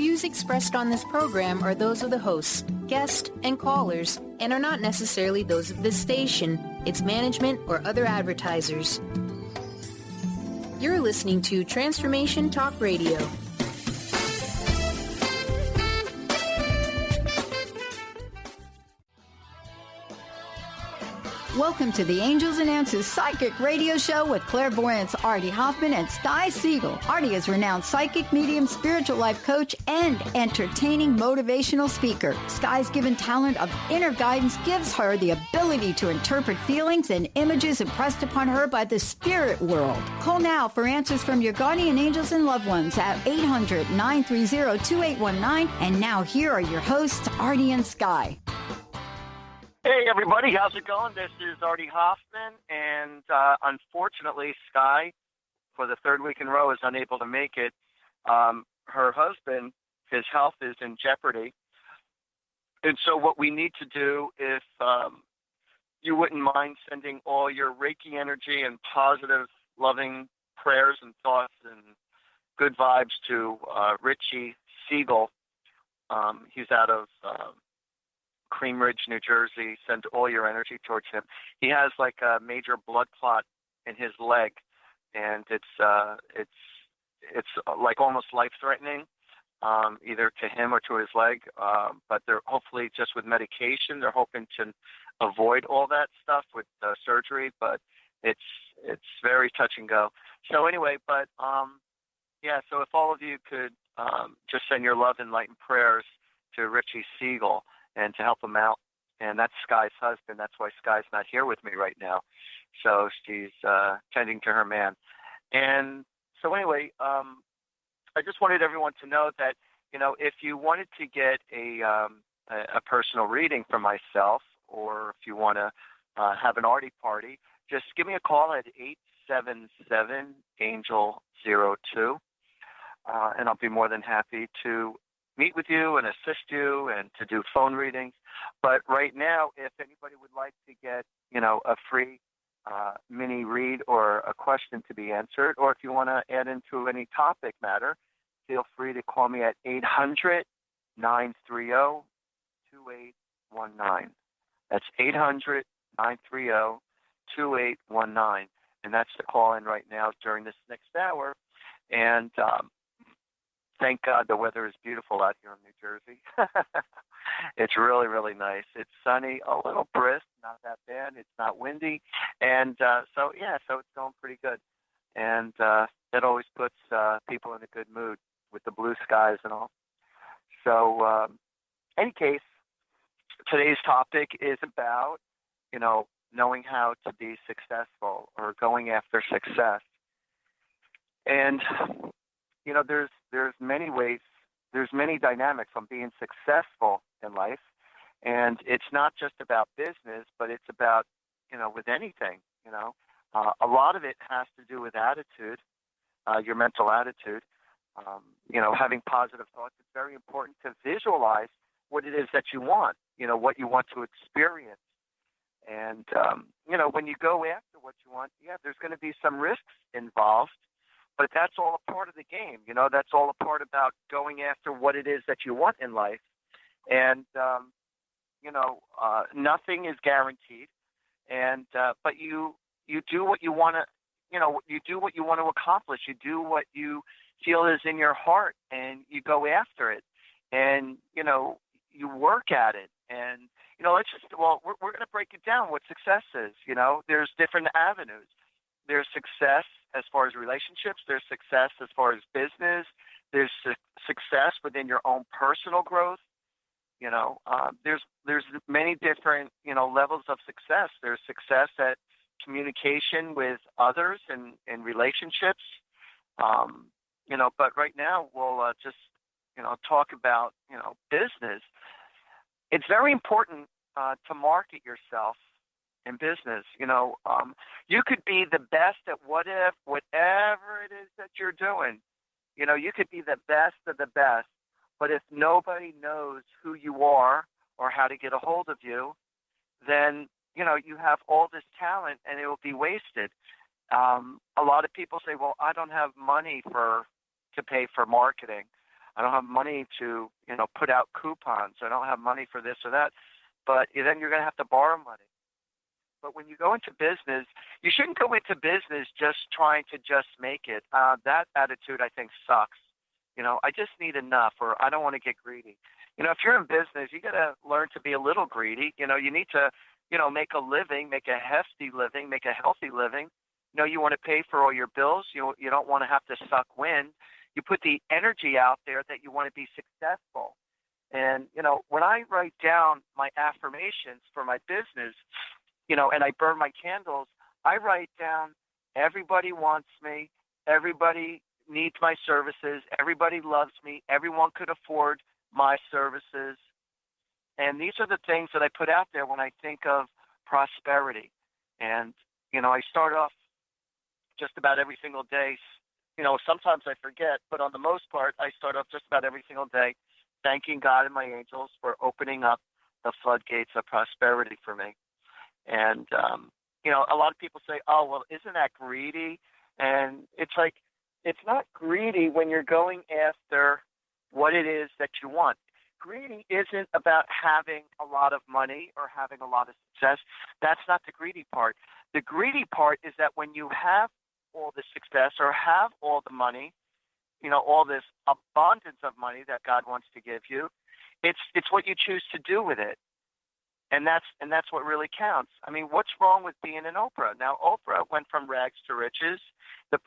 views expressed on this program are those of the hosts, guests, and callers, and are not necessarily those of this station, its management, or other advertisers. You're listening to Transformation Talk Radio. Welcome to the Angels and Answers Psychic Radio Show with clairvoyants Artie Hoffman and Siegell. Artie is renowned psychic, medium, spiritual life coach, and entertaining motivational speaker. Sky's given talent of inner guidance gives her the ability to interpret feelings and images impressed upon her by the spirit world. Call now for answers from your guardian angels and loved ones at 800-930-2819. And now here are your hosts, Artie and Sky. Hey, everybody. How's it going? This is Artie Hoffman, and unfortunately, Sky, for the third week in a row, is unable to make it. Her husband, his health is in jeopardy. And so what we need to do, if you wouldn't mind sending all your Reiki energy and positive, loving prayers and thoughts and good vibes to Richie Siegell. He's out of Cream Ridge, New Jersey. Send all your energy towards him. He has like a major blood clot in his leg, and it's like almost life-threatening, either to him or to his leg. But they're hopefully just with medication. They're hoping to avoid all that stuff with surgery, but it's very touch and go. So anyway, but yeah. So if all of you could just send your love and light and prayers to Richie Siegell, and to help him out. And that's Sky's husband. That's why Sky's not here with me right now. So she's tending to her man. And so anyway, I just wanted everyone to know that, you know, if you wanted to get a personal reading from myself, or if you want to have an Artie party, just give me a call at 877-ANGEL-02, and I'll be more than happy to meet with you and assist you and to do phone readings. But right now, if anybody would like to get, you know, a free mini read or a question to be answered, or if you want to add into any topic matter, feel free to call me at 800-930-2819. That's 800-930-2819. And that's the call in right now during this next hour. And thank God the weather is beautiful out here in New Jersey. It's really, really nice. It's sunny, a little brisk, not that bad. It's not windy. And so it's going pretty good. And that always puts people in a good mood with the blue skies and all. So any case, today's topic is about, you know, knowing how to be successful or going after success. And you know, there's many ways, there's many dynamics on being successful in life. And it's not just about business, but it's about, you know, with anything, you know. A lot of it has to do with attitude, your mental attitude. You know, having positive thoughts. It's very important to visualize what it is that you want, you know, what you want to experience. And, you know, when you go after what you want, yeah, there's going to be some risks involved. But that's all a part of the game, you know. That's all a part about going after what it is that you want in life. And, you know, nothing is guaranteed. And but you do what you want to, you know, you do what you want to accomplish. You do what you feel is in your heart, and you go after it. And, you know, you work at it. And, you know, we're going to break it down what success is. You know, there's different avenues. There's success as far as relationships. There's success as far as business. There's success within your own personal growth. You know, there's many different, you know, levels of success. There's success at communication with others and relationships. You know, but right now we'll just, you know, talk about, you know, business. It's very important to market yourself in business. You know, you could be the best at whatever it is that you're doing. You know, you could be the best of the best, but if nobody knows who you are or how to get a hold of you, then, you know, you have all this talent and it will be wasted. A lot of people say, well, I don't have money to pay for marketing. I don't have money to, put out coupons. I don't have money for this or that. But then you're going to have to borrow money. But when you go into business, you shouldn't go into business just trying to just make it. That attitude, I think, sucks. I just need enough, or I don't want to get greedy. If you're in business, you got to learn to be a little greedy. You need to, make a living, make a hefty living, make a healthy living. You want to pay for all your bills. You don't want to have to suck wind. You put the energy out there that you want to be successful. And, when I write down my affirmations for my business, and I burn my candles, I write down everybody wants me, everybody needs my services, everybody loves me, everyone could afford my services. And these are the things that I put out there when I think of prosperity. And, I start off just about every single day. Sometimes I forget, but on the most part, I start off just about every single day thanking God and my angels for opening up the floodgates of prosperity for me. And, a lot of people say, oh, well, isn't that greedy? And it's like, it's not greedy when you're going after what it is that you want. Greedy isn't about having a lot of money or having a lot of success. That's not the greedy part. The greedy part is that when you have all the success or have all the money, all this abundance of money that God wants to give you, it's what you choose to do with it. And that's what really counts. I mean, what's wrong with being an Oprah? Now, Oprah went from rags to riches. The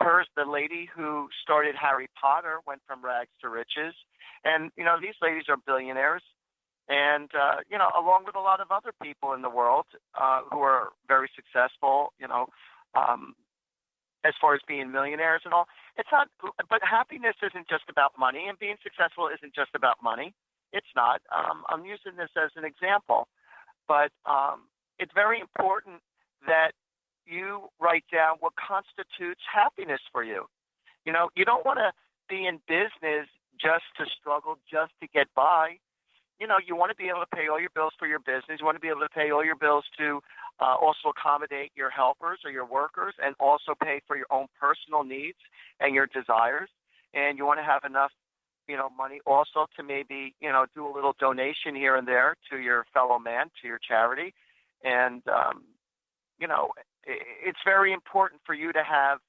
lady who started Harry Potter went from rags to riches. And, these ladies are billionaires. And, along with a lot of other people in the world who are very successful, as far as being millionaires and all. It's not, but happiness isn't just about money, and being successful isn't just about money. It's not. I'm using this as an example. But it's very important that you write down what constitutes happiness for you. You don't want to be in business just to struggle, just to get by. You want to be able to pay all your bills for your business. You want to be able to pay all your bills to also accommodate your helpers or your workers, and also pay for your own personal needs and your desires. And you want to have enough money also to maybe, do a little donation here and there to your fellow man, to your charity. And, it's very important for you to have,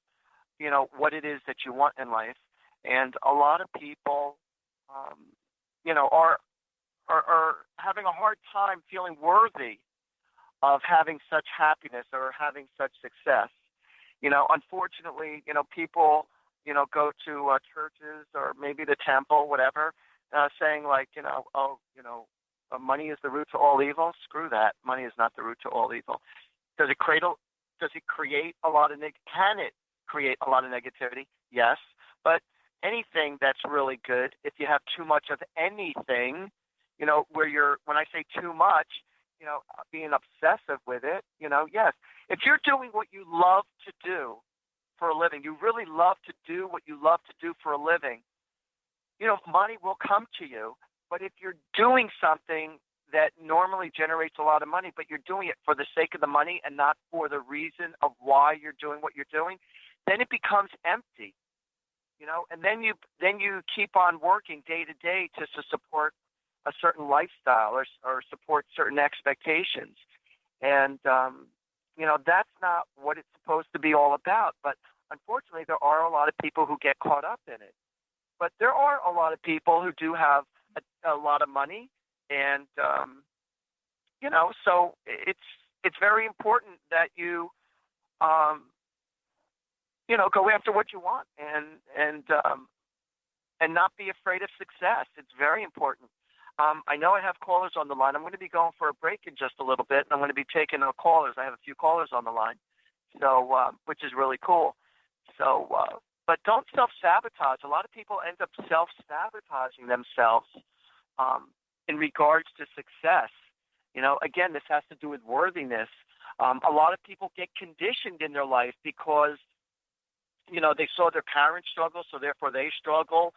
what it is that you want in life. And a lot of people, are having a hard time feeling worthy of having such happiness or having such success. Unfortunately, people, go to churches or maybe the temple, whatever, saying like, money is the root to all evil. Screw that. Money is not the root to all evil. Does it create a lot of can it create a lot of negativity? Yes. But anything that's really good, if you have too much of anything, when I say too much, being obsessive with it, yes. If you're doing what you love to do for a living, you really love to do what you love to do for a living, money will come to you. But if you're doing something that normally generates a lot of money, but you're doing it for the sake of the money and not for the reason of why you're doing what you're doing, then it becomes empty, and then you keep on working day to day to support a certain lifestyle or support certain expectations. And, that's not what it's supposed to be all about. But unfortunately, there are a lot of people who get caught up in it. But there are a lot of people who do have a lot of money. And, so it's very important that you, go after what you want and not be afraid of success. It's very important. I know I have callers on the line. I'm going to be going for a break in just a little bit, and I'm going to be taking callers. I have a few callers on the line, so which is really cool. So, but don't self-sabotage. A lot of people end up self-sabotaging themselves in regards to success. Again, this has to do with worthiness. A lot of people get conditioned in their life because, they saw their parents struggle, so therefore they struggle.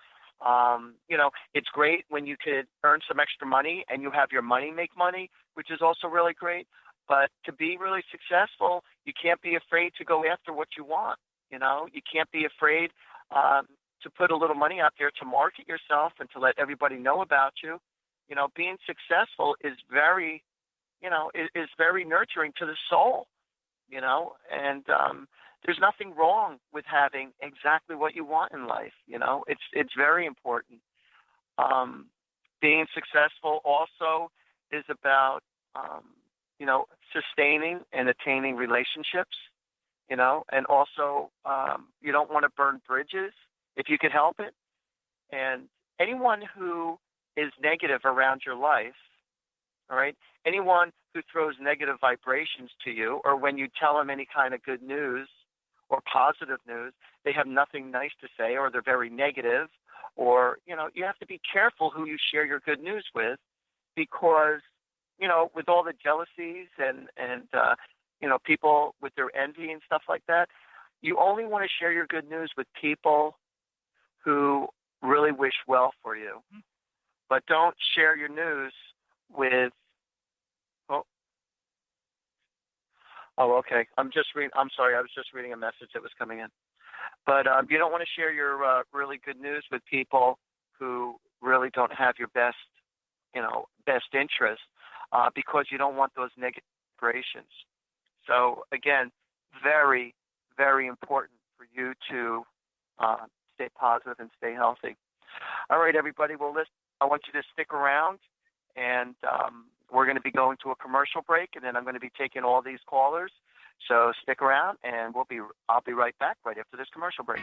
It's great when you could earn some extra money and you have your money make money, which is also really great. But to be really successful, you can't be afraid to go after what you want. You can't be afraid to put a little money out there to market yourself and to let everybody know about you. Being successful is very, is very nurturing to the soul, and there's nothing wrong with having exactly what you want in life. It's very important. Being successful also is about, sustaining and attaining relationships, and also you don't want to burn bridges if you could help it. And anyone who is negative around your life, all right, anyone who throws negative vibrations to you, or when you tell them any kind of good news or positive news, they have nothing nice to say, or they're very negative, or, you have to be careful who you share your good news with, because, with all the jealousies and people with their envy and stuff like that, you only want to share your good news with people who really wish well for you. But don't share your news with, okay. I'm sorry. I was just reading a message that was coming in. But you don't want to share your really good news with people who really don't have your best interest, because you don't want those negative vibrations. So again, very, very important for you to stay positive and stay healthy. All right, everybody. Well, listen, I want you to stick around, and we're going to be going to a commercial break, and then I'm going to be taking all these callers. So stick around, and I'll be right back right after this commercial break.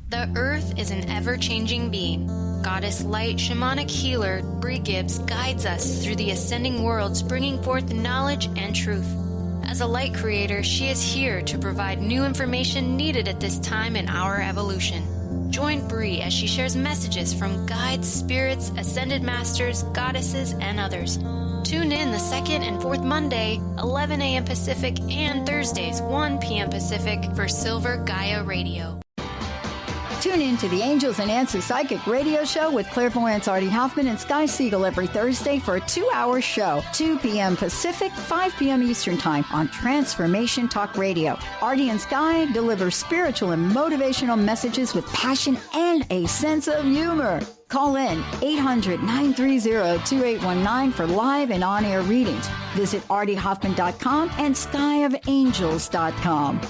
The Earth is an ever-changing being. Goddess Light Shamanic Healer Bree Gibbs guides us through the ascending worlds, bringing forth knowledge and truth. As a light creator, she is here to provide new information needed at this time in our evolution. Join Bree as she shares messages from guides, spirits, ascended masters, goddesses, and others. Tune in the second and fourth Monday, 11 a.m. Pacific, and Thursdays, 1 p.m. Pacific for Silver Gaia Radio. Tune in to the Angels and Answers Psychic Radio Show with clairvoyants Artie Hoffman and Sky Siegell every Thursday for a 2-hour show, 2 p.m. Pacific, 5 p.m. Eastern Time on Transformation Talk Radio. Artie and Sky deliver spiritual and motivational messages with passion and a sense of humor. Call in 800-930-2819 for live and on-air readings. Visit artiehoffman.com and skyofangels.com.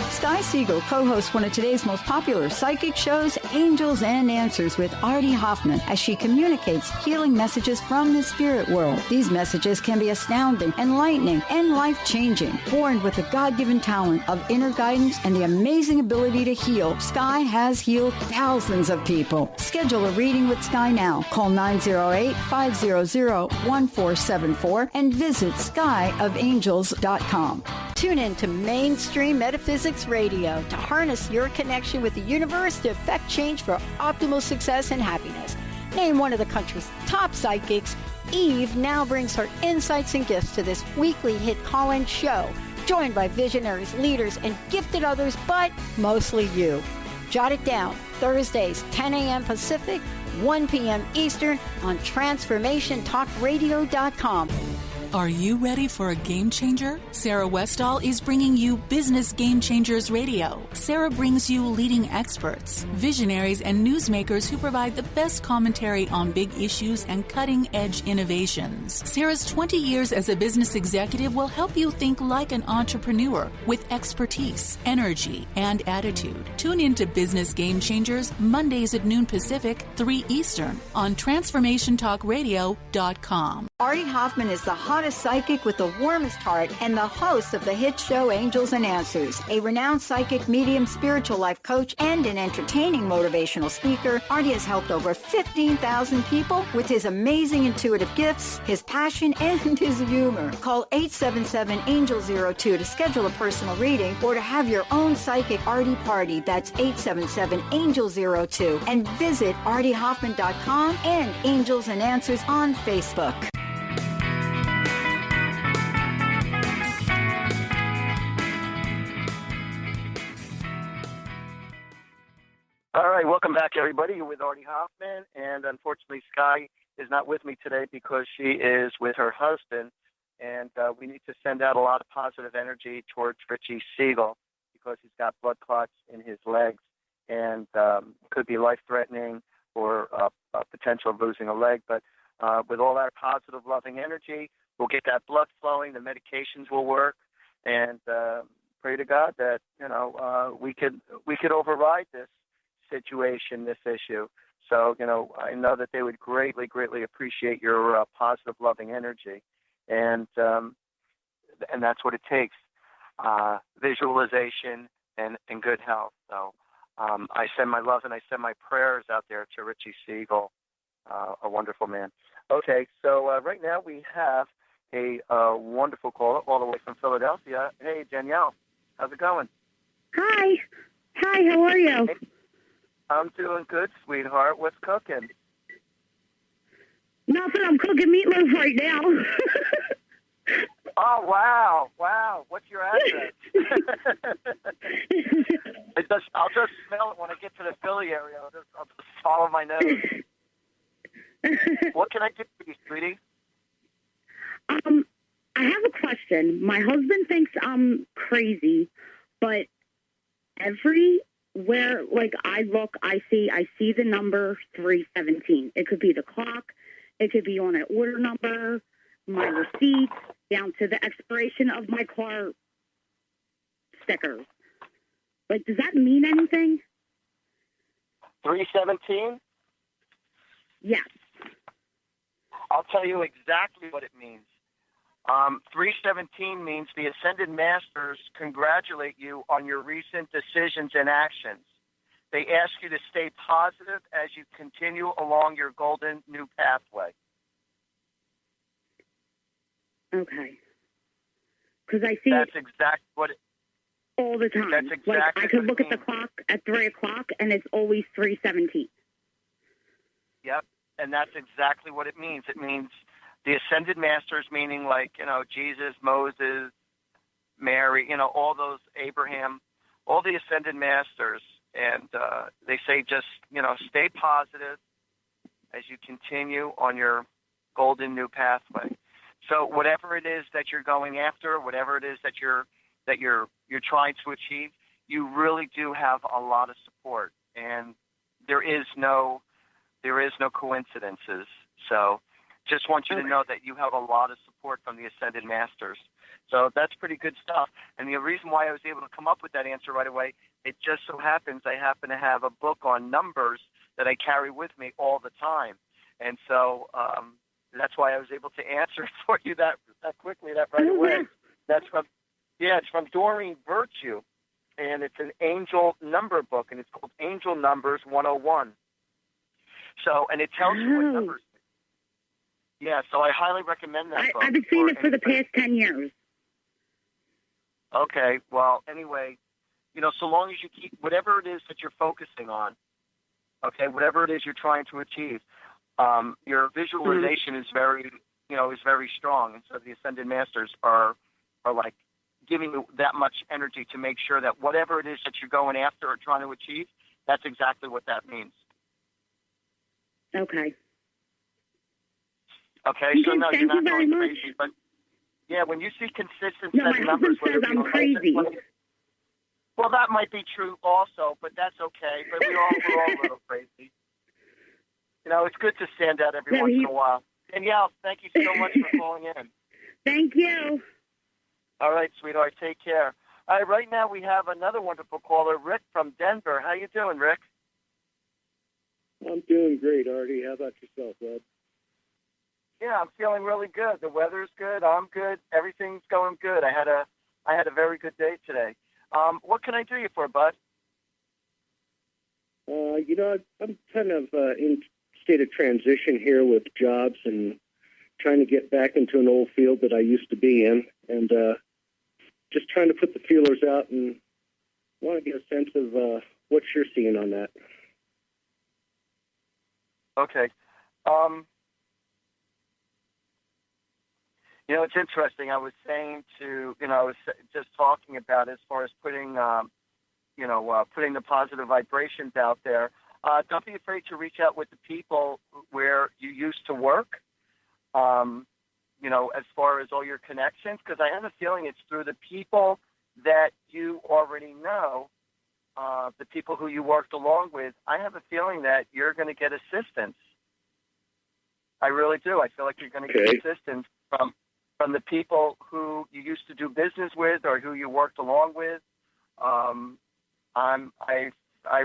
Sky Siegell co-hosts one of today's most popular psychic shows, Angels and Answers with Artie Hoffman, as she communicates healing messages from the spirit world. These messages can be astounding, enlightening, and life-changing. Born with the God-given talent of inner guidance and the amazing ability to heal, Sky has healed thousands of people. Schedule a reading with Sky now. Call 908-500-1474 and visit skyofangels.com. Tune in to Mainstream Metaphysics Radio to harness your connection with the universe to effect change for optimal success and happiness. Named one of the country's top psychics, Eve now brings her insights and gifts to this weekly hit call-in show, joined by visionaries, leaders, and gifted others, but mostly you. Jot it down. Thursdays, 10 a.m. Pacific, 1 p.m. Eastern on TransformationTalkRadio.com. Are you ready for a game changer? Sarah Westall is bringing you Business Game Changers Radio. Sarah brings you leading experts, visionaries, and newsmakers who provide the best commentary on big issues and cutting-edge innovations. Sarah's 20 years as a business executive will help you think like an entrepreneur with expertise, energy, and attitude. Tune in to Business Game Changers Mondays at noon Pacific, 3 Eastern on TransformationTalkRadio.com. Artie Hoffman is the hottest psychic with the warmest heart and the host of the hit show Angels and Answers. A renowned psychic, medium, spiritual life coach, and an entertaining motivational speaker, Artie has helped over 15,000 people with his amazing intuitive gifts, his passion, and his humor. Call 877-ANGEL-02 to schedule a personal reading or to have your own psychic Artie party. That's 877-ANGEL-02. And visit artiehoffman.com and Angels and Answers on Facebook. All right, Hey, welcome back, everybody. You're with Artie Hoffman, and unfortunately, Sky is not with me today because she is with her husband, and we need to send out a lot of positive energy towards Richie Siegell because he's got blood clots in his legs and could be life-threatening or potential of losing a leg. But with all our positive, loving energy, we'll get that blood flowing, the medications will work, and pray to God that we could override this situation, this issue. So I know that they would greatly, greatly appreciate your positive, loving energy, and that's what it takes: visualization and good health. So I send my love and I send my prayers out there to Richie Siegell, a wonderful man. Okay, so right now we have a wonderful caller all the way from Philadelphia. Hey, Danielle. How's it going? Hi. Hi, how are you? Hey, I'm doing good, sweetheart. What's cooking? Nothing. I'm cooking meatloaf right now. Oh, wow. Wow. What's your address? I'll just smell it when I get to the Philly area. I'll just follow my nose. What can I do for you, sweetie? I have a question. My husband thinks I'm crazy, but everywhere, I look, I see the number 317. It could be the clock. It could be on an order number, my receipt, down to the expiration of my car stickers. Does that mean anything? 317? Yes. I'll tell you exactly what it means. 317 means the Ascended Masters congratulate you on your recent decisions and actions. They ask you to stay positive as you continue along your golden new pathway. Okay. Because I see that's exactly what it all the time. That's exactly I could look at the clock at 3 o'clock, and it's always 3:17. Yep, and that's exactly what it means. It means the Ascended Masters, meaning Jesus, Moses, Mary, all those, Abraham, all the Ascended Masters. And they say just, stay positive as you continue on your golden new pathway. So whatever it is that you're going after, whatever it is that you're trying to achieve, you really do have a lot of support. And there is no coincidences. So just want you to know that you have a lot of support from the Ascended Masters. So that's pretty good stuff. And the reason why I was able to come up with that answer right away, it just so happens I happen to have a book on numbers that I carry with me all the time. And so that's why I was able to answer for you that quickly, that right away. That's it's from Doreen Virtue, and it's an angel number book, and it's called Angel Numbers 101. So, and it tells you what numbers. Yeah, so I highly recommend that book. I've been seeing it for the past 10 years. Okay, well, anyway, so long as you keep whatever it is that you're focusing on, okay, whatever it is you're trying to achieve, your visualization is very strong, and so the Ascended Masters are like giving you that much energy to make sure that whatever it is that you're going after or trying to achieve, that's exactly what that means. Okay. Okay, so no, you're not going crazy, but yeah, when you see consistent set numbers, my husband says I'm crazy. Well, that might be true also, but that's okay. But we're all a little crazy. It's good to stand out every once in a while. Danielle, thank you so much for calling in. Thank you. All right, sweetheart, take care. All right, right now we have another wonderful caller, Rick from Denver. How you doing, Rick? I'm doing great, Artie. How about yourself, bud? Yeah, I'm feeling really good. The weather's good. I'm good. Everything's going good. I had a very good day today. What can I do you for, bud? I'm kind of in state of transition here with jobs and trying to get back into an old field that I used to be in, and just trying to put the feelers out and want to get a sense of what you're seeing on that. Okay. It's interesting. I was saying I was just talking about as far as putting the positive vibrations out there. don't be afraid to reach out with the people where you used to work, as far as all your connections, because I have a feeling it's through the people that you already know, the people who you worked along with. I have a feeling that you're going to get assistance. I really do. I feel like you're going to get assistance from the people who you used to do business with or who you worked along with. I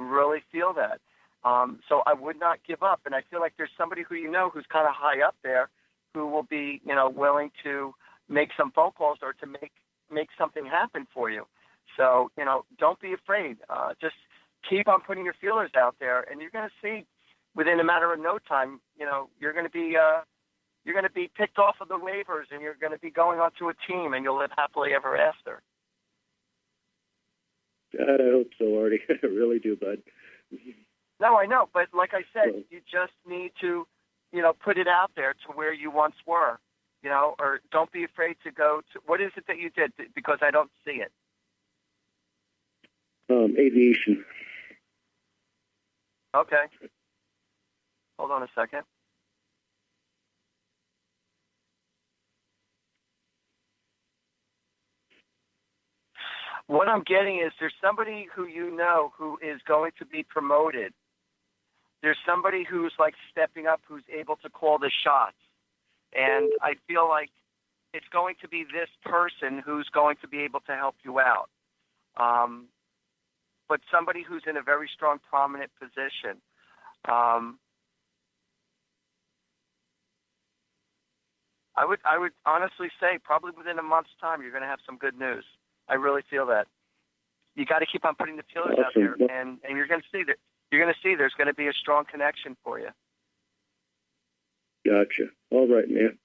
really feel that. So I would not give up. And I feel like there's somebody who you know who's kind of high up there who will be, willing to make some phone calls or to make something happen for you. So, don't be afraid. Just keep on putting your feelers out there, and you're going to see within a matter of no time, you're going to be picked off of the waivers, and you're going to be going onto a team, and you'll live happily ever after. God, I hope so, Artie. I really do, bud. No, I know, but like I said, you just need to, put it out there to where you once were, or don't be afraid to go to, what is it that you did? Because I don't see it. Aviation. Okay. Hold on a second. What I'm getting is there's somebody who you know who is going to be promoted. There's somebody who's like stepping up, who's able to call the shots. And I feel like it's going to be this person who's going to be able to help you out. But somebody who's in a very strong, prominent position. I would honestly say probably within a month's time you're going to have some good news. I really feel that. You got to keep on putting the feelers out there, and you're going to see that. You're going to see there's going to be a strong connection for you. Gotcha. All right, man.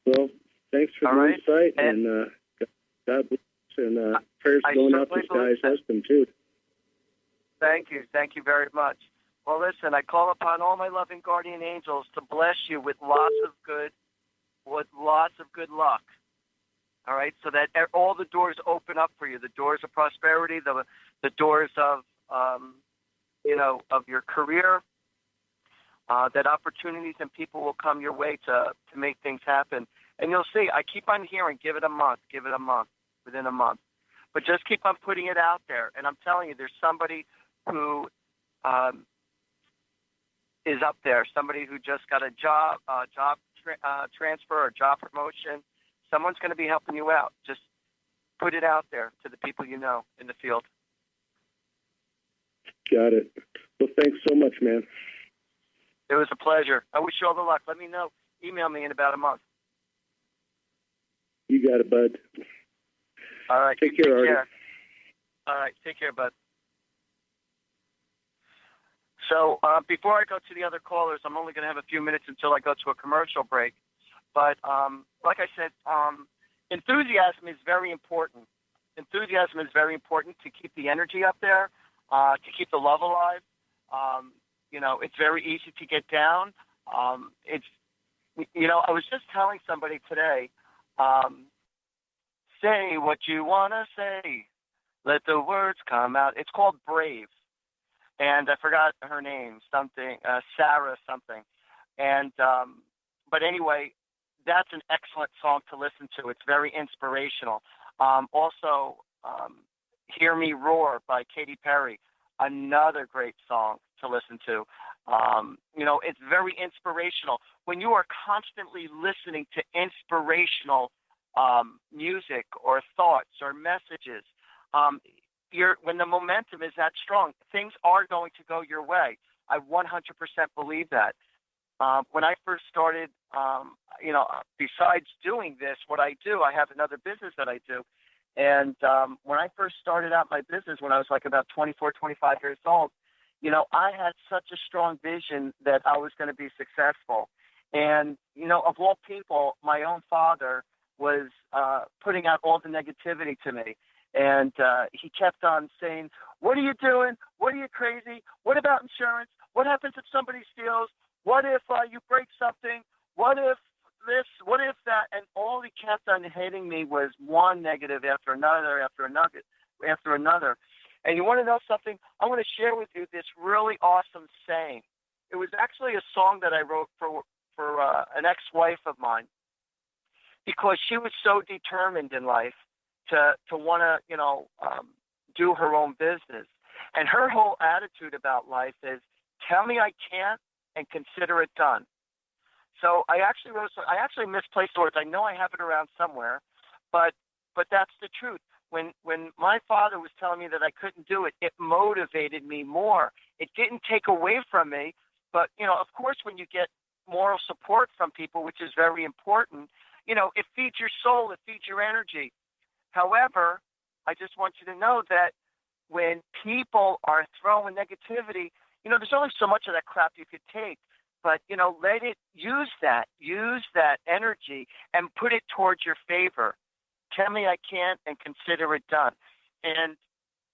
Well, thanks for the insight, and God bless, and prayers going out to Sky's husband, too. Thank you. Thank you very much. Well, listen, I call upon all my loving guardian angels to bless you with lots of good luck. All right, so that all the doors open up for you, the doors of prosperity, the doors of, of your career, that opportunities and people will come your way to make things happen. And you'll see, I keep on hearing, give it a month, within a month. But just keep on putting it out there. And I'm telling you, there's somebody who is up there, somebody who just got a job transfer or job promotion. Someone's going to be helping you out. Just put it out there to the people you know in the field. Got it. Well, thanks so much, man. It was a pleasure. I wish you all the luck. Let me know. Email me in about a month. You got it, bud. All right. Take care, Artie. All right. Take care, bud. So before I go to the other callers, I'm only going to have a few minutes until I go to a commercial break. But like I said, enthusiasm is very important. Enthusiasm is very important to keep the energy up there, to keep the love alive. It's very easy to get down. I was just telling somebody today, say what you want to say. Let the words come out. It's called Brave. And I forgot her name, Sarah something. And but anyway, that's an excellent song to listen to. It's very inspirational. Also, Hear Me Roar by Katy Perry, another great song to listen to. It's very inspirational. When you are constantly listening to inspirational music or thoughts or messages, when the momentum is that strong, things are going to go your way. I 100% believe that. When I first started, besides doing this, what I do, I have another business that I do. And when I first started out my business, when I was like about 24, 25 years old, I had such a strong vision that I was going to be successful. And, of all people, my own father was putting out all the negativity to me. And he kept on saying, what are you doing? What are you crazy? What about insurance? What happens if somebody steals? What if you break something? What if this? What if that? And all he kept on hitting me was one negative after another, after another. And you want to know something? I want to share with you this really awesome saying. It was actually a song that I wrote for an ex-wife of mine, because she was so determined in life to want to, do her own business. And her whole attitude about life is, tell me I can't and consider it done. So I actually misplaced the words. I know I have it around somewhere, but that's the truth. When my father was telling me that I couldn't do it, it motivated me more. It didn't take away from me, but, of course, when you get moral support from people, which is very important, it feeds your soul, it feeds your energy. However, I just want you to know that when people are throwing negativity, there's only so much of that crap you could take. But, use that energy and put it towards your favor. Tell me I can't and consider it done. And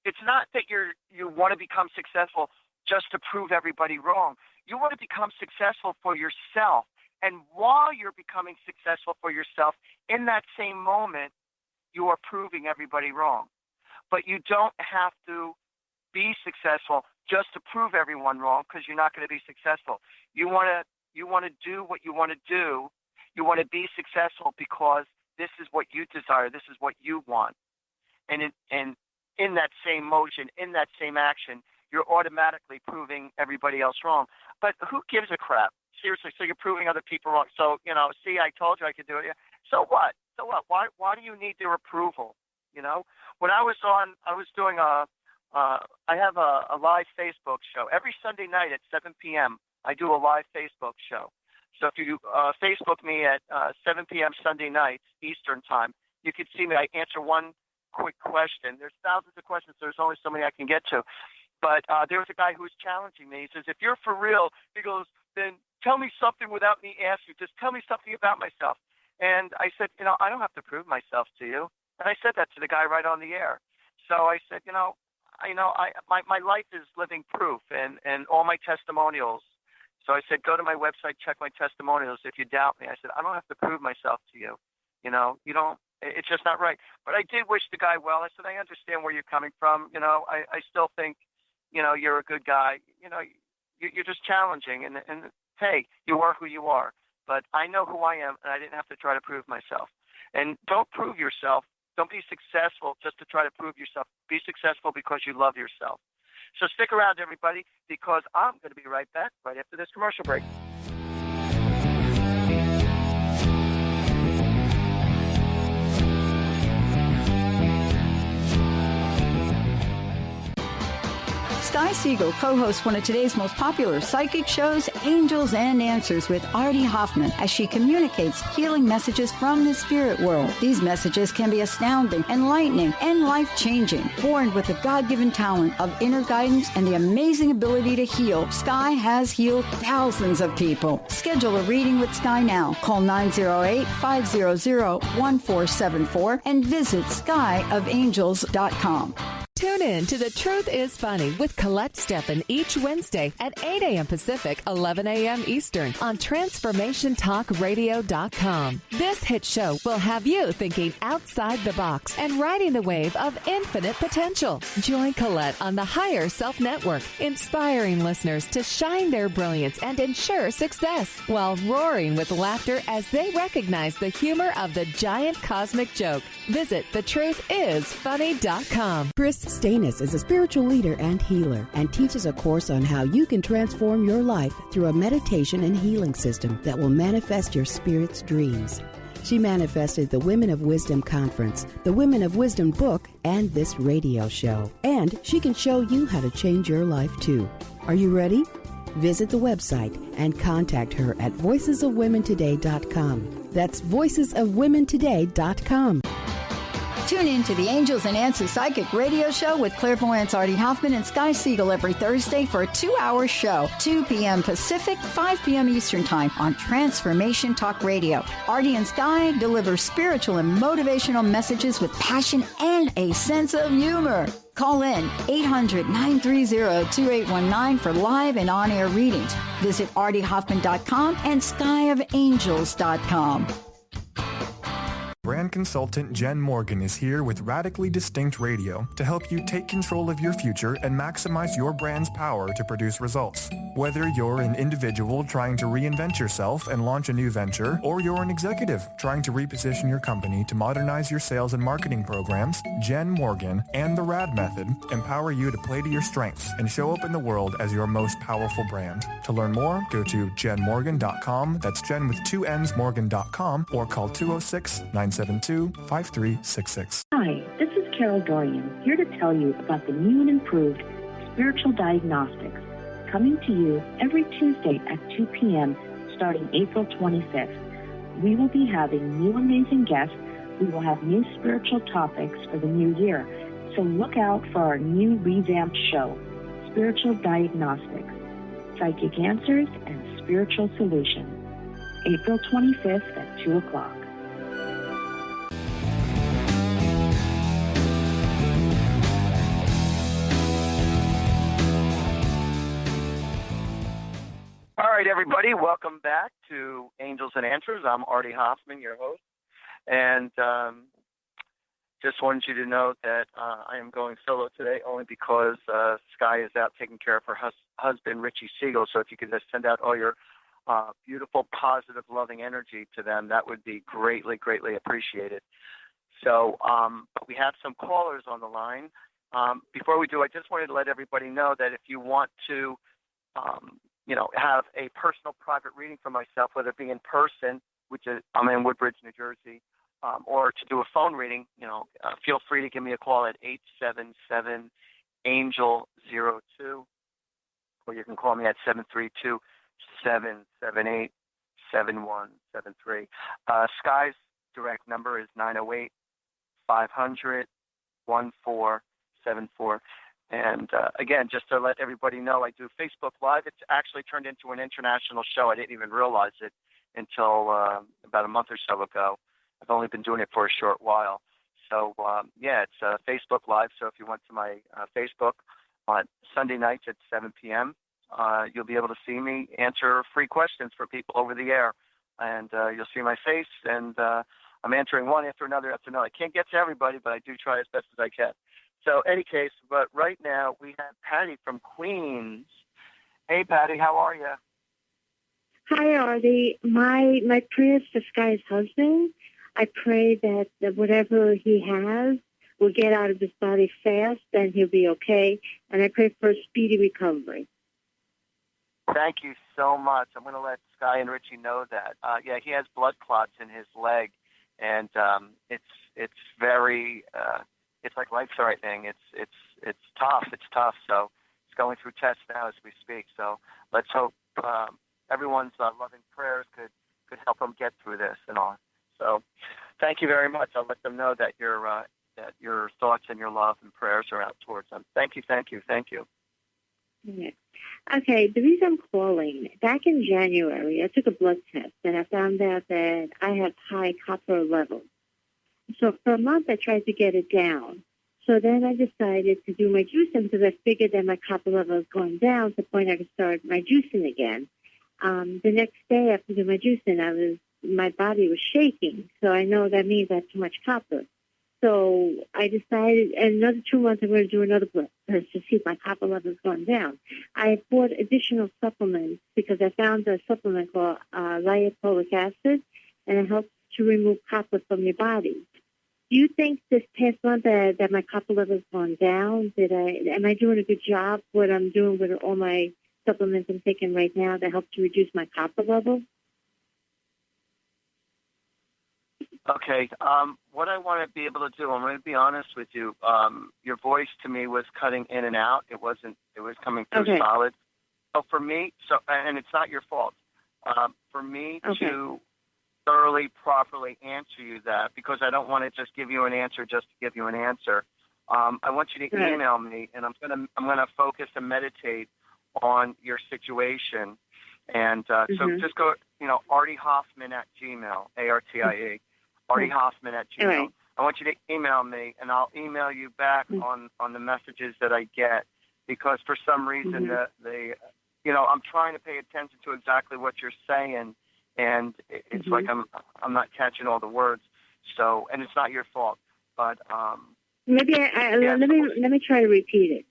it's not that you want to become successful just to prove everybody wrong. You want to become successful for yourself. And while you're becoming successful for yourself, in that same moment, you are proving everybody wrong. But you don't have to be successful just to prove everyone wrong, because you're not going to be successful. You want to do what you want to do. You want to be successful because this is what you desire. This is what you want. And in that same motion, in that same action, you're automatically proving everybody else wrong. But who gives a crap? Seriously, so you're proving other people wrong. So, see, I told you I could do it. So what? So what? Why do you need their approval? When I was doing I have a live Facebook show. Every Sunday night at 7 p.m., I do a live Facebook show. So if you Facebook me at 7 p.m. Sunday nights, Eastern time, you can see me. I answer one quick question. There's thousands of questions. So there's only so many I can get to. But there was a guy who was challenging me. He says, if you're for real, he goes, then tell me something without me asking. Just tell me something about myself. And I said, I don't have to prove myself to you. And I said that to the guy right on the air. So I said, my life is living proof and all my testimonials. So I said, go to my website, check my testimonials. If you doubt me, I said, I don't have to prove myself to you. You don't, it's just not right. But I did wish the guy well. I said, I understand where you're coming from. I still think, you're a good guy. You're just challenging. And hey, you are who you are. But I know who I am, and I didn't have to try to prove myself. And don't prove yourself. Don't be successful just to try to prove yourself. Be successful because you love yourself. So stick around, everybody, because I'm going to be right back right after this commercial break. Sky Siegell co-hosts one of today's most popular psychic shows, Angels and Answers with Artie Hoffman, as she communicates healing messages from the spirit world. These messages can be astounding, enlightening, and life-changing. Born with the God-given talent of inner guidance and the amazing ability to heal, Sky has healed thousands of people. Schedule a reading with Sky now. Call 908-500-1474 and visit skyofangels.com. Tune in to The Truth is Funny with Colette Steffen each Wednesday at 8 a.m. Pacific, 11 a.m. Eastern on TransformationTalkRadio.com. This hit show will have you thinking outside the box and riding the wave of infinite potential. Join Colette on the Higher Self Network, inspiring listeners to shine their brilliance and ensure success while roaring with laughter as they recognize the humor of the giant cosmic joke. Visit thetruthисfunny.com. Chris Stanis is a spiritual leader and healer and teaches a course on how you can transform your life through a meditation and healing system that will manifest your spirit's dreams. She manifested the Women of Wisdom Conference, the Women of Wisdom book, and this radio show. And she can show you how to change your life too. Are you ready? Visit the website and contact her at voicesofwomentoday.com. That's voicesofwomentoday.com. Tune in to the Angels and Answers Psychic Radio Show with clairvoyants Artie Hoffman and Sky Siegell every Thursday for a 2-hour show, 2 p.m. Pacific, 5 p.m. Eastern Time on Transformation Talk Radio. Artie and Sky deliver spiritual and motivational messages with passion and a sense of humor. Call in 800-930-2819 for live and on-air readings. Visit artiehoffman.com and skyofangels.com. Brand consultant Jen Morgan is here with Radically Distinct Radio to help you take control of your future and maximize your brand's power to produce results. Whether you're an individual trying to reinvent yourself and launch a new venture, or you're an executive trying to reposition your company to modernize your sales and marketing programs, Jen Morgan and the RAD method empower you to play to your strengths and show up in the world as your most powerful brand. To learn more, go to jenmorgan.com. That's Jen with 2 N's, Morgan.com, or call 206-972-5366. Hi, this is Carol Dorian, here to tell you about the new and improved Spiritual Diagnostics, coming to you every Tuesday at 2 p.m. starting April 25th. We will be having new amazing guests. We will have new spiritual topics for the new year. So look out for our new revamped show, Spiritual Diagnostics, Psychic Answers and Spiritual Solutions, April 25th at 2 o'clock. All right, everybody, welcome back to Angels and Answers. I'm Artie Hoffman, your host, and just wanted you to know that I am going solo today only because Sky is out taking care of her husband, Richie Siegell. So if you could just send out all your beautiful, positive, loving energy to them, that would be greatly, greatly appreciated. So but we have some callers on the line. Before we do, I just wanted to let everybody know that if you want to have a personal private reading for myself, whether it be in person, which is I'm in Woodbridge, New Jersey, or to do a phone reading, feel free to give me a call at 877-ANGEL-02, or you can call me at 732-778-7173. Sky's direct number is 908-500-1474. And again, just to let everybody know, I do Facebook Live. It's actually turned into an international show. I didn't even realize it until about a month or so ago. I've only been doing it for a short while. So, it's Facebook Live. So if you went to my Facebook on Sunday nights at 7 p.m., you'll be able to see me answer free questions for people over the air. And you'll see my face, and I'm answering one after another after another. I can't get to everybody, but I do try as best as I can. So, any case, but right now we have Patty from Queens. Hey, Patty, how are you? Hi, Artie. My prayer is for Sky's husband. I pray that whatever he has will get out of his body fast and he'll be okay. And I pray for a speedy recovery. Thank you so much. I'm going to let Sky and Richie know that. He has blood clots in his leg, and it's very it's like life-threatening. It's tough. It's tough. So it's going through tests now as we speak. So let's hope everyone's loving prayers could help him get through this and all. So thank you very much. I'll let them know that your thoughts and your love and prayers are out towards them. Thank you, thank you, thank you. Yeah. Okay, the reason I'm calling, back in January, I took a blood test, and I found out that I have high copper levels. So for a month, I tried to get it down. So then I decided to do my juicing because I figured that my copper level was going down to the point I could start my juicing again. The next day after doing my juicing, my body was shaking. So I know that means I have too much copper. So I decided in another 2 months I'm going to do another blood test to see if my copper level is going down. I bought additional supplements because I found a supplement called lipoic acid, and it helps to remove copper from your body. Do you think this past month that my copper level has gone down? Am I doing a good job what I'm doing with all my supplements I'm taking right now that help to reduce my copper level? Okay. What I want to be able to do, I'm going to be honest with you. Your voice to me was cutting in and out. It was coming through solid. So for me, and it's not your fault. For me to thoroughly, properly answer you that, because I don't want to just give you an answer just to give you an answer. I want you to email me, and I'm gonna focus and meditate on your situation. And so just go, Artie Hoffman at Gmail, ARTIE, Artie Hoffman at Gmail. Right. I want you to email me, and I'll email you back on the messages that I get, because for some reason I'm trying to pay attention to exactly what you're saying. And it's like I'm not catching all the words. So, and it's not your fault, but maybe let me try to repeat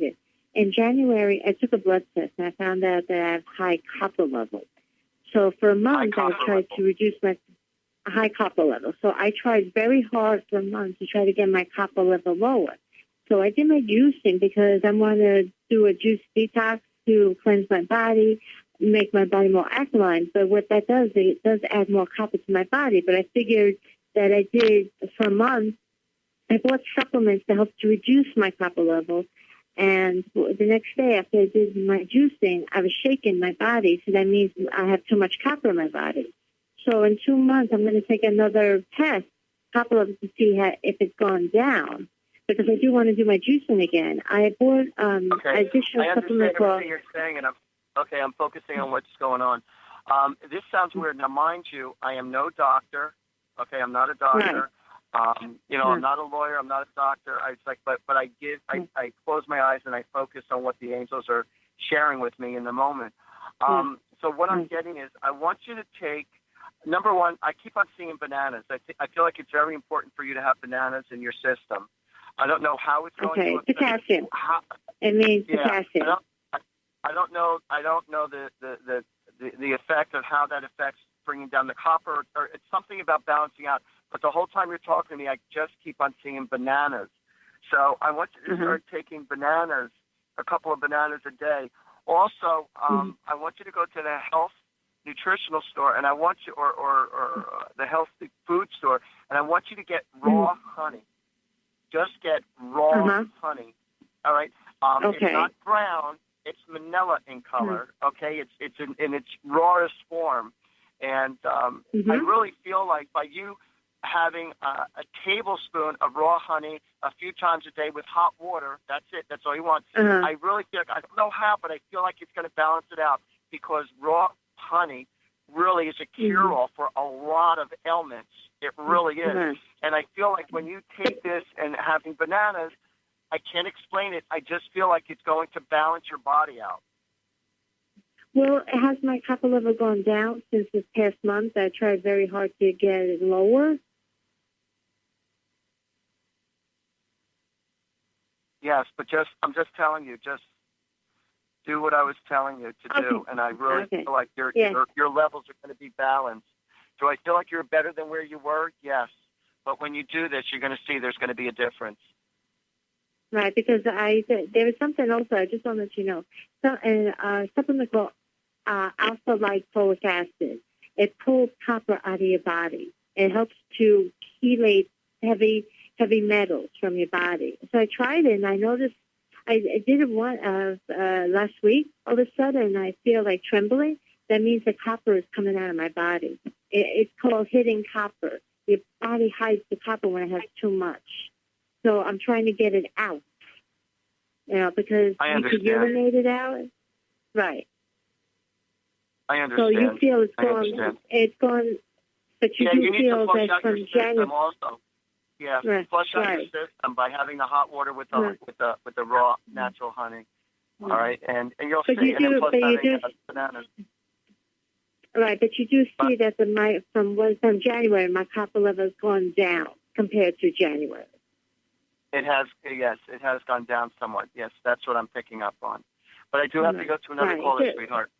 it. In January, I took a blood test and I found out that I have high copper level. So for a month, I tried to reduce my high copper level. So I tried very hard for a month to try to get my copper level lower. So I did my juicing because I want to do a juice detox to cleanse my body, make my body more alkaline. But what that does, it does add more copper to my body. But I figured that I did for a month. I bought supplements to help to reduce my copper level. And the next day after I did my juicing, I was shaking my body. So that means I have too much copper in my body. So in 2 months, I'm going to take another test, copper level, to see if it's gone down. Because I do want to do my juicing again. I bought additional supplements. I understand everything you're saying, and I'm focusing on what's going on. This sounds weird. Now, mind you, I am no doctor. Okay, I'm not a doctor. Right. I'm not a lawyer. I'm not a doctor. But I close my eyes and I focus on what the angels are sharing with me in the moment. So what I'm getting is, I want you to take, number one, I keep on seeing bananas. I feel like it's very important for you to have bananas in your system. I don't know how it's going to affect potassium. It means potassium. I don't know the effect of how that affects bringing down the copper, or it's something about balancing out. But the whole time you're talking to me, I just keep on seeing bananas. So I want you to start taking bananas, a couple of bananas a day. Also, I want you to go to the health nutritional store, and I want you, or the healthy food store, and I want you to get raw honey. Just get raw honey. All right. It's not brown. It's manila in color. Okay. It's in its rawest form, and I really feel like by you having a tablespoon of raw honey a few times a day with hot water, that's it. That's all you want. I really feel like, I don't know how, but I feel like it's going to balance it out, because raw honey really is a cure-all for a lot of ailments. It really is. And I feel like when you take this and having bananas, I can't explain it. I just feel like it's going to balance your body out. Well, has my copper level gone down since this past month? I tried very hard to get it lower. Yes, but I'm just telling you, just do what I was telling you to do, and I really feel like your levels are going to be balanced. Do I feel like you're better than where you were? Yes. But when you do this, you're going to see there's going to be a difference. Right, because there was something also, I just want to let you know, supplement called alpha-lipoic acid. It pulls copper out of your body. It helps to chelate heavy metals from your body. So I tried it, and I noticed, I did it last week. All of a sudden, I feel like trembling. That means the copper is coming out of my body. It's called hidden copper. Your body hides the copper when it has too much. So I'm trying to get it out, because you could urinate it out. Right. I understand. So you feel it's gone, but you do feel that from January. Also. Yeah, flush out your system by having the hot water with the raw natural honey. All right, and you'll see. Bananas. Right, but you do see that from January, my copper level has gone down compared to January. It has gone down somewhat. Yes, that's what I'm picking up on. But I do have to go to another caller, sweetheart.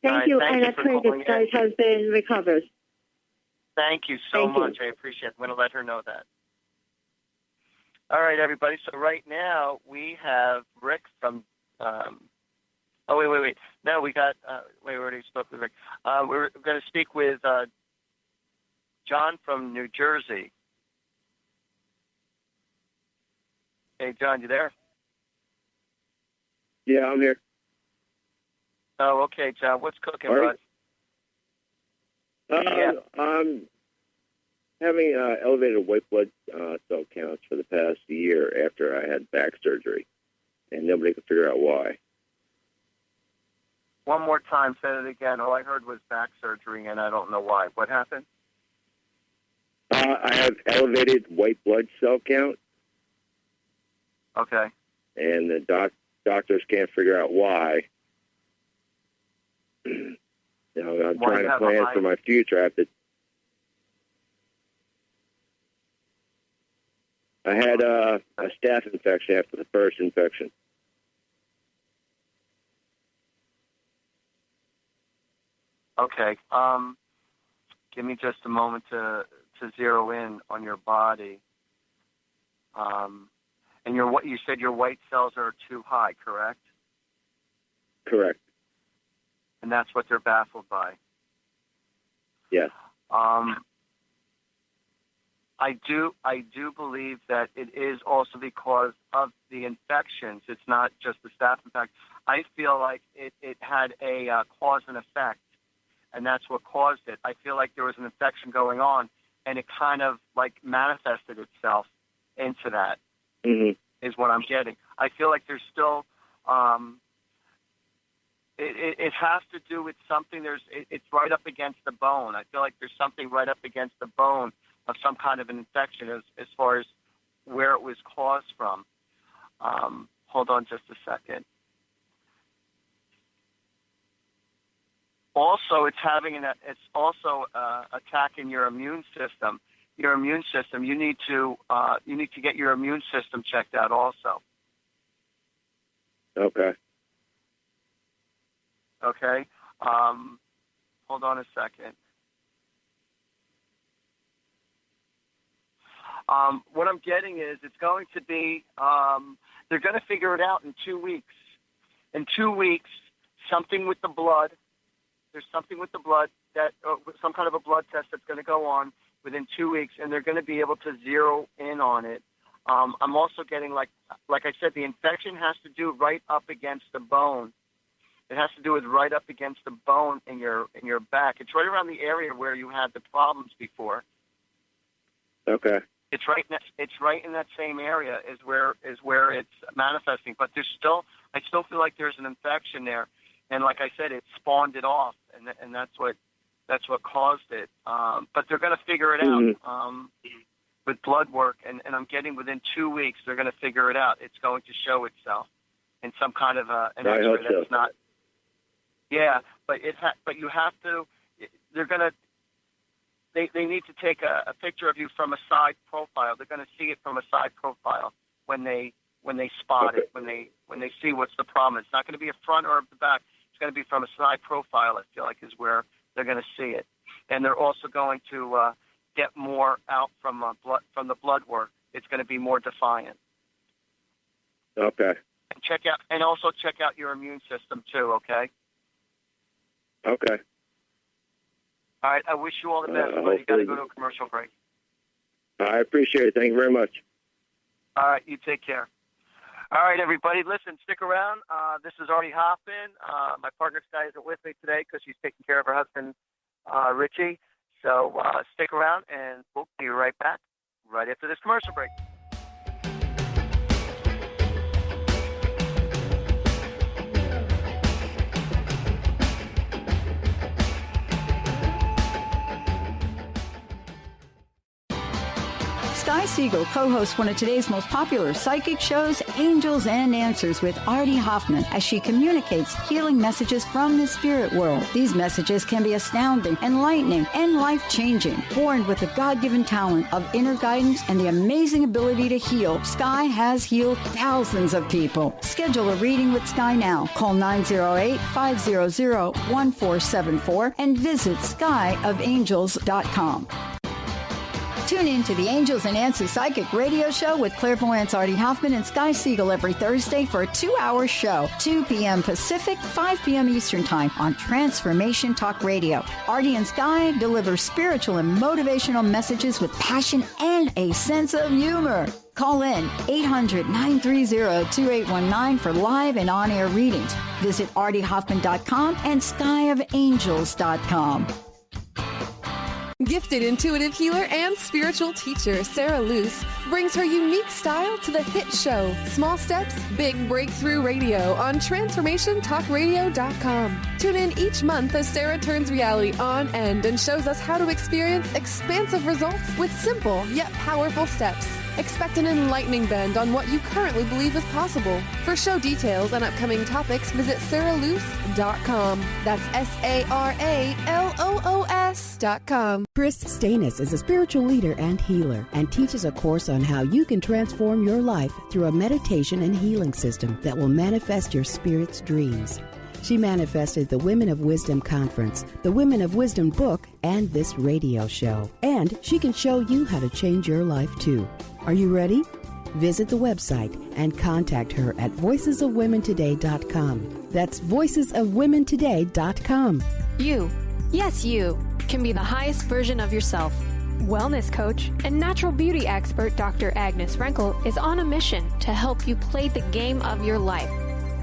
Thank you, and I pray that Guy's husband recovers. Thank you so much. I appreciate it. I'm going to let her know that. All right, everybody. So right now we have Rick from wait. No, we got we already spoke with Rick. We're going to speak with John from New Jersey. Hey, John, you there? Yeah, I'm here. Oh, okay, John. What's cooking, bud? I'm having elevated white blood cell counts for the past year after I had back surgery, and nobody could figure out why. One more time, say it again. All I heard was back surgery, and I don't know why. What happened? I have elevated white blood cell count. Okay. And the doctors can't figure out why. I'm trying to plan for my future. I have to. I had a staph infection after the first infection. Okay. Give me just a moment to zero in on your body. And you said your white cells are too high, correct? Correct. And that's what they're baffled by. Yes. I do believe that it is also because of the infections. It's not just the staph infection. I feel like it had a cause and effect, and that's what caused it. I feel like there was an infection going on, and it kind of like manifested itself into that. Mm-hmm. Is what I'm getting. I feel like there's still it has to do with something. It's right up against the bone. I feel like there's something right up against the bone of some kind of an infection as far as where it was caused from. Hold on just a second. Also, it's also attacking your immune system. Your immune system. You need to get your immune system checked out also. Okay. Okay. Hold on a second. What I'm getting is it's going to be, they're going to figure it out in 2 weeks. In 2 weeks, something with the blood, there's something with the blood that, some kind of a blood test that's going to go on within 2 weeks, and they're going to be able to zero in on it. I'm also getting, like I said, the infection has to do right up against the bone. It has to do with right up against the bone in your back. It's right around the area where you had the problems before. Okay. It's right in that same area is where it's manifesting. But I still feel like there's an infection there, and like I said, it spawned it off, and that's what caused it. But they're going to figure it out with blood work, and I'm getting within 2 weeks they're going to figure it out. It's going to show itself in some kind of an X-ray that's not. Yeah, but you have to. They're going to. They need to take a picture of you from a side profile. They're going to see it from a side profile when they spot it, when they see what's the problem. It's not going to be a front or the back. It's going to be from a side profile. I feel like is where they're going to see it, and they're also going to get more out from the blood work. It's going to be more defiant. Okay. And also check out your immune system too. Okay. Okay. All right. I wish you all the best, but you got to go to a commercial break. I appreciate it. Thank you very much. All right. You take care. All right, everybody. Listen, stick around. This is Artie Hoffman. My partner Sky isn't with me today because she's taking care of her husband, Richie. So stick around, and we'll be right back right after this commercial break. Sky Siegell co-hosts one of today's most popular psychic shows, Angels and Answers with Artie Hoffman, as she communicates healing messages from the spirit world. These messages can be astounding, enlightening, and life-changing. Born with the God-given talent of inner guidance and the amazing ability to heal, Sky has healed thousands of people. Schedule a reading with Sky now. Call 908-500-1474 and visit skyofangels.com. Tune in to the Angels and Answers Psychic Radio Show with clairvoyants Artie Hoffman and Sky Siegell every Thursday for a 2-hour show, 2 p.m. Pacific, 5 p.m. Eastern Time on Transformation Talk Radio. Artie and Sky deliver spiritual and motivational messages with passion and a sense of humor. Call in 800-930-2819 for live and on-air readings. Visit artiehoffman.com and skyofangels.com. Gifted intuitive healer and spiritual teacher Sarah Luce brings her unique style to the hit show Small Steps, Big Breakthrough Radio on TransformationTalkRadio.com. Tune in each month as Sarah turns reality on end and shows us how to experience expansive results with simple yet powerful steps. Expect an enlightening bend on what you currently believe is possible. For show details and upcoming topics, visit sarahloos.com. That's SARALOOS.com. Chris Stanis is a spiritual leader and healer and teaches a course on how you can transform your life through a meditation and healing system that will manifest your spirit's dreams. She manifested the Women of Wisdom Conference, the Women of Wisdom book, and this radio show. And she can show you how to change your life too. Are you ready? Visit the website and contact her at voicesofwomentoday.com. That's voicesofwomentoday.com. You, yes you, can be the highest version of yourself. Wellness coach and natural beauty expert Dr. Agnes Frenkel is on a mission to help you play the game of your life.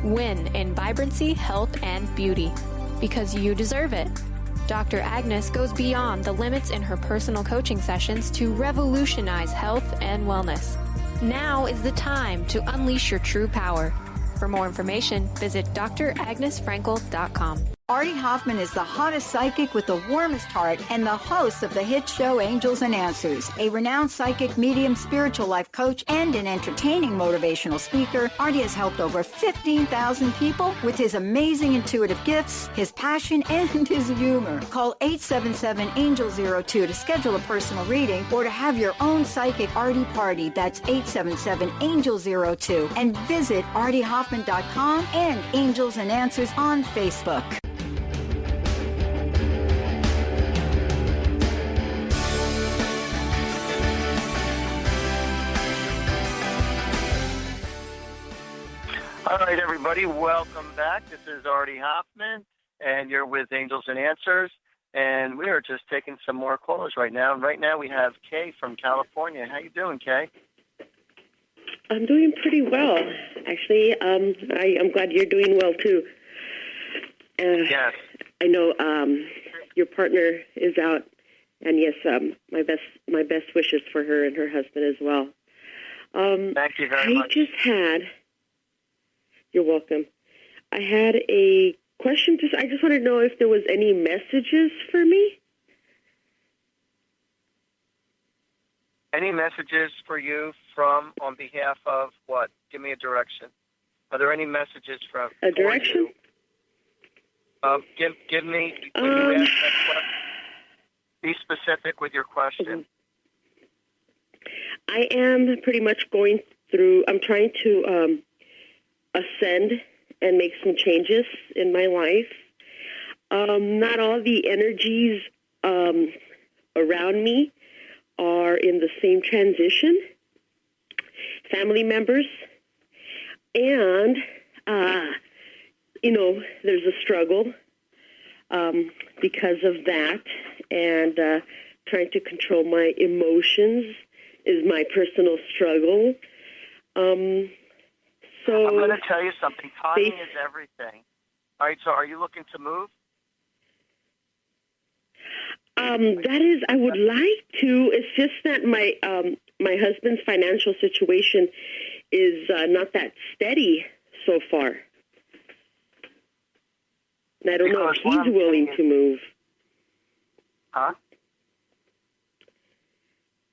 Win in vibrancy, health, and beauty. Because you deserve it. Dr. Agnes goes beyond the limits in her personal coaching sessions to revolutionize health and wellness. Now is the time to unleash your true power. For more information, visit dragnesfrankel.com. Artie Hoffman is the hottest psychic with the warmest heart and the host of the hit show Angels and Answers. A renowned psychic, medium, spiritual life coach, and an entertaining motivational speaker, Artie has helped over 15,000 people with his amazing intuitive gifts, his passion, and his humor. Call 877-ANGEL-02 to schedule a personal reading or to have your own psychic Artie party. That's 877-ANGEL-02. And visit artiehoffman.com and Angels and Answers on Facebook. All right, everybody, welcome back. This is Artie Hoffman, and you're with Angels and Answers, and we are just taking some more calls right now. And right now we have Kay from California. How you doing, Kay? I'm doing pretty well, actually. I'm glad you're doing well, too. Yes. I know your partner is out, and yes, my best wishes for her and her husband as well. Thank you very much. You're welcome. I had a question. I just wanted to know if there was any messages for me. Any messages for you on behalf of what? Give me a direction. Are there any messages from a direction? Give me. When you ask that question, be specific with your question. I am pretty much going through. I'm trying to ascend and make some changes in my life. Not all the energies around me are in the same transition. Family members. And, there's a struggle because of that. And trying to control my emotions is my personal struggle. So I'm going to tell you something. Timing is everything. All right, so are you looking to move? That is, I would like to. It's just that my husband's financial situation is not that steady so far. And I don't know if he's willing to move. Huh?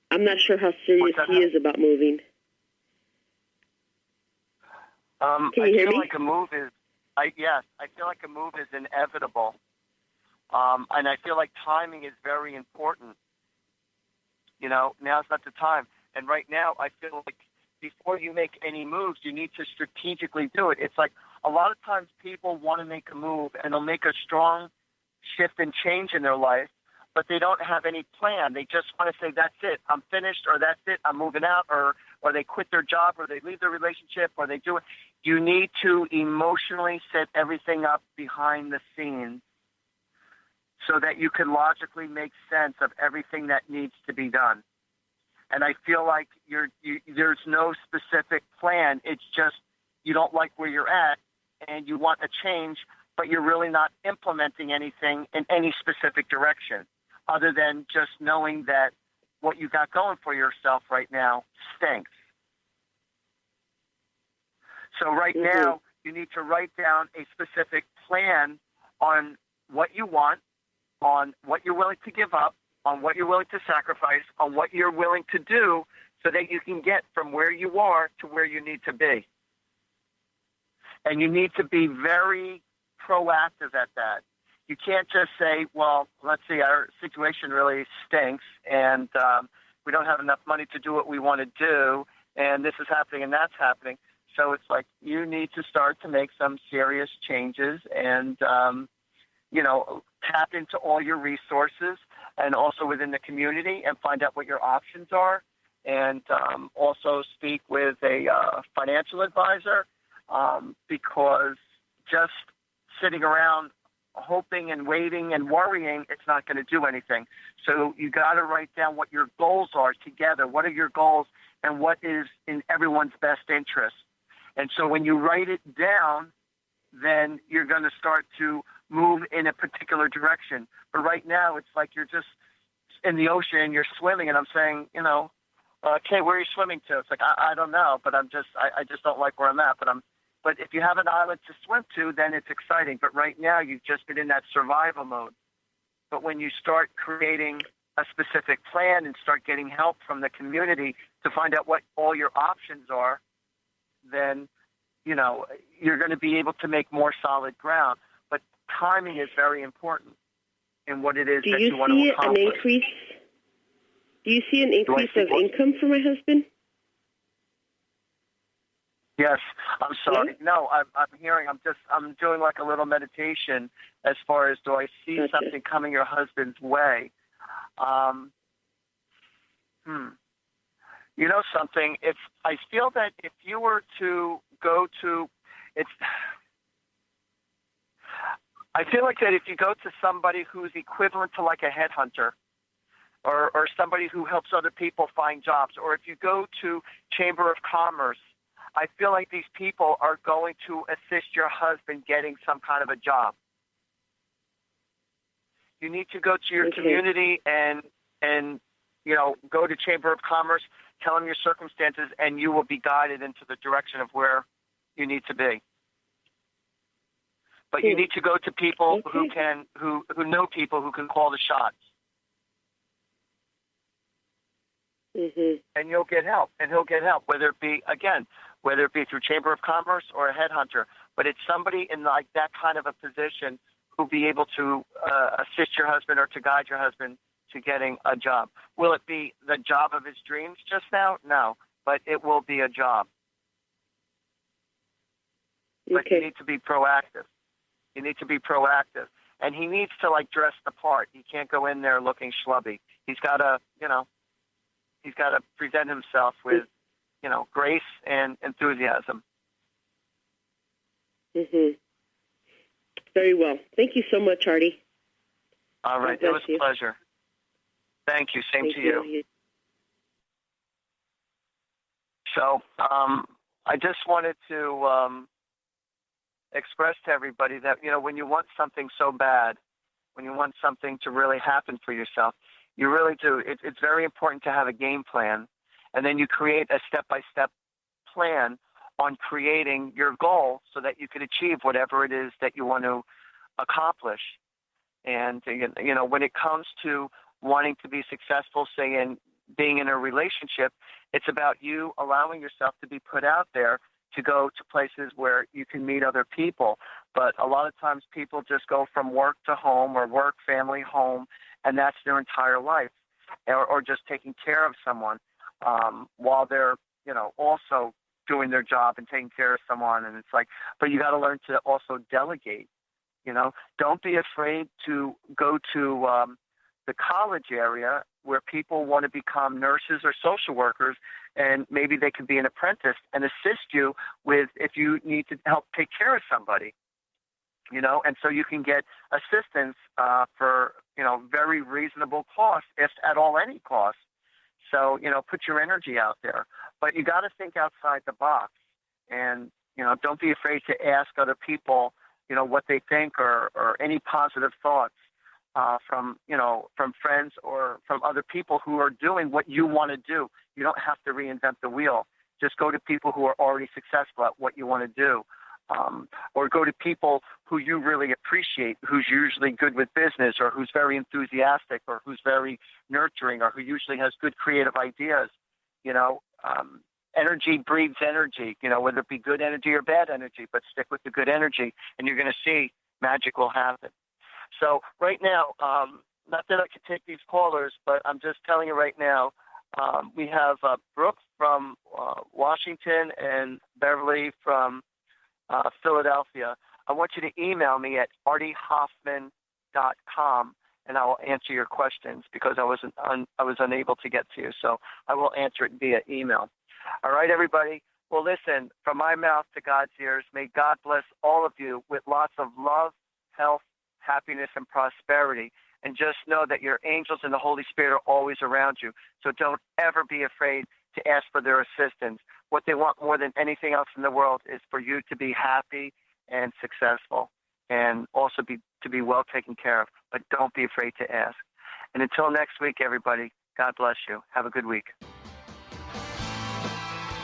I'm not sure how serious he is about moving. Can you hear me? I feel like a move is inevitable. And I feel like timing is very important. Now's not the time. And right now, I feel like before you make any moves, you need to strategically do it. It's like a lot of times people want to make a move and they'll make a strong shift and change in their life, but they don't have any plan. They just want to say, that's it, I'm finished, or that's it, I'm moving out, or they quit their job, or they leave their relationship, or they do it. You need to emotionally set everything up behind the scenes so that you can logically make sense of everything that needs to be done. And I feel like there's no specific plan. It's just you don't like where you're at and you want a change, but you're really not implementing anything in any specific direction other than just knowing that what you got going for yourself right now stinks. So right now, you need to write down a specific plan on what you want, on what you're willing to give up, on what you're willing to sacrifice, on what you're willing to do so that you can get from where you are to where you need to be. And you need to be very proactive at that. You can't just say, well, let's see, our situation really stinks, and we don't have enough money to do what we want to do, and this is happening and that's happening. So it's like you need to start to make some serious changes and, tap into all your resources and also within the community and find out what your options are, and also speak with a financial advisor, because just sitting around hoping and waiting and worrying, it's not going to do anything. So you got to write down what your goals are together. What are your goals and what is in everyone's best interest? And so when you write it down, then you're going to start to move in a particular direction. But right now, it's like you're just in the ocean and you're swimming, and I'm saying, okay, where are you swimming to? It's like, I don't know, but I just don't like where I'm at. But if you have an island to swim to, then it's exciting. But right now, you've just been in that survival mode. But when you start creating a specific plan and start getting help from the community to find out what all your options are, then, you're going to be able to make more solid ground. But timing is very important in what it is that you want to accomplish. Do you see an increase of income for my husband? Yes, I'm sorry. Yeah? No, I'm hearing. I'm doing like a little meditation as far as, do I see something coming your husband's way? You know something? I feel that if you were to go to, I feel like that if you go to somebody who's equivalent to like a headhunter, or somebody who helps other people find jobs, or if you go to Chamber of Commerce, I feel like these people are going to assist your husband getting some kind of a job. You need to go to your community and go to Chamber of Commerce, tell them your circumstances, and you will be guided into the direction of where you need to be. But you need to go to people who know people who can call the shots. Mm-hmm. And you'll get help, and he'll get help, whether it be through Chamber of Commerce or a headhunter. But it's somebody in like that kind of a position who'll be able to assist your husband or to guide your husband to getting a job. Will it be the job of his dreams just now? No, but it will be a job. But you need to be proactive. You need to be proactive. And he needs to like dress the part. He can't go in there looking schlubby. He's got to, he's got to present himself with, grace and enthusiasm. Mm-hmm. Very well. Thank you so much, Artie. All right. It was a pleasure. Thank you. Same to you. So I just wanted to express to everybody that, when you want something so bad, when you want something to really happen for yourself, you really do. It's very important to have a game plan, and then you create a step-by-step plan on creating your goal so that you can achieve whatever it is that you want to accomplish. And, when it comes to wanting to be successful, say, in being in a relationship, it's about you allowing yourself to be put out there to go to places where you can meet other people. But a lot of times people just go from work to home or work, family, home, and that's their entire life, or just taking care of someone while they're, also doing their job and taking care of someone. And it's like, but you got to learn to also delegate. Don't be afraid to go to the college area where people want to become nurses or social workers, and maybe they could be an apprentice and assist you with if you need to help take care of somebody, and so you can get assistance for, very reasonable cost, if at all any cost. So, put your energy out there. But you got to think outside the box, and, don't be afraid to ask other people, what they think or any positive thoughts from friends or from other people who are doing what you want to do. You don't have to reinvent the wheel. Just go to people who are already successful at what you want to do. Or go to people who you really appreciate, who's usually good with business, or who's very enthusiastic, or who's very nurturing, or who usually has good creative ideas. Energy breeds energy, whether it be good energy or bad energy, but stick with the good energy and you're going to see magic will happen. So right now, not that I could take these callers, but I'm just telling you right now, we have Brooke from Washington and Beverly from Philadelphia. I want you to email me at artiehoffman.com and I will answer your questions because I was unable to get to you. So I will answer it via email. All right, everybody. Well, listen, from my mouth to God's ears, may God bless all of you with lots of love, health, happiness, and prosperity. And just know that your angels and the Holy Spirit are always around you. So don't ever be afraid to ask for their assistance. What they want more than anything else in the world is for you to be happy and successful and also to be well taken care of. But don't be afraid to ask. And until next week, everybody, God bless you. Have a good week.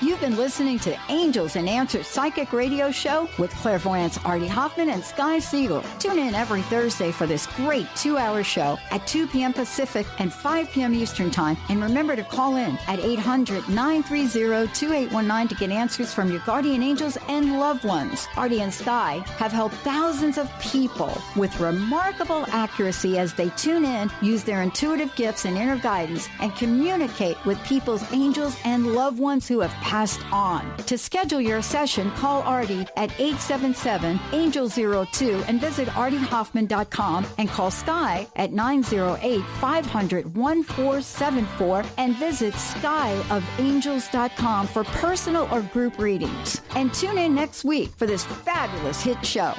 You've been listening to Angels and Answers Psychic Radio Show with clairvoyants Artie Hoffman and Sky Siegell. Tune in every Thursday for this great 2-hour show at 2 p.m. Pacific and 5 p.m. Eastern Time. And remember to call in at 800-930-2819 to get answers from your guardian angels and loved ones. Artie and Sky have helped thousands of people with remarkable accuracy as they tune in, use their intuitive gifts and inner guidance, and communicate with people's angels and loved ones who have passed on. To schedule your session, call Artie at 877-ANGEL-02 and visit artiehoffman.com and call Sky at 908-500-1474 and visit skyofangels.com for personal or group readings. And tune in next week for this fabulous hit show.